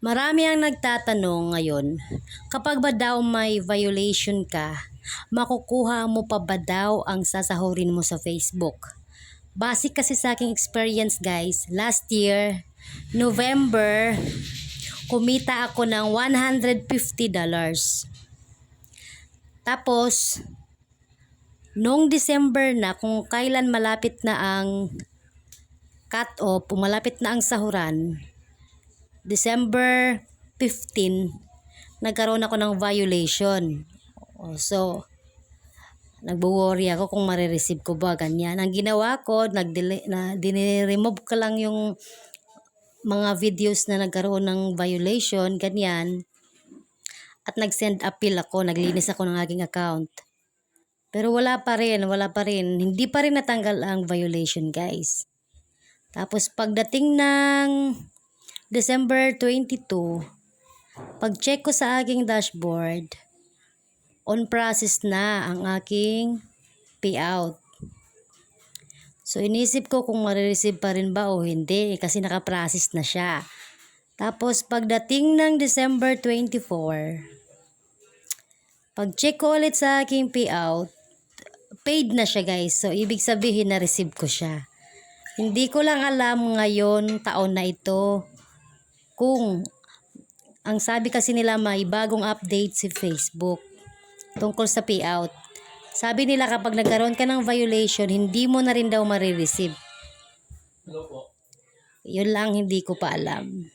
Marami ang nagtatanong ngayon, kapag ba daw may violation ka, makukuha mo pa ba daw ang sasahurin mo sa Facebook? Base kasi sa aking experience guys, last year, November, kumita ako ng $150. Tapos, noong December na, kung kailan malapit na ang cut-off, malapit na ang sahuran, December 15, nagkaroon ako ng violation. So, nagbo-worry ako kung marireceive ko ba, ganyan. Ang ginawa ko, diniremove ko lang yung mga videos na nagkaroon ng violation, ganyan. At nag-send appeal ako, naglinis ako ng aking account. Pero wala pa rin. Hindi pa rin natanggal ang violation, guys. Tapos pagdating ng December 22, pag-check ko sa aking dashboard, on process na ang aking payout. So inisip ko kung marireceive pa rin ba o hindi kasi naka-process na siya. Tapos pagdating ng December 24, pag-check ko ulit sa aking payout, paid na siya guys. So ibig sabihin na receive ko siya. Hindi ko lang alam ngayon, taon na ito, kung ang sabi kasi nila may bagong update si Facebook tungkol sa payout. Sabi nila kapag nagkaroon ka ng violation, hindi mo na rin daw marireceive. Yun lang, hindi ko pa alam.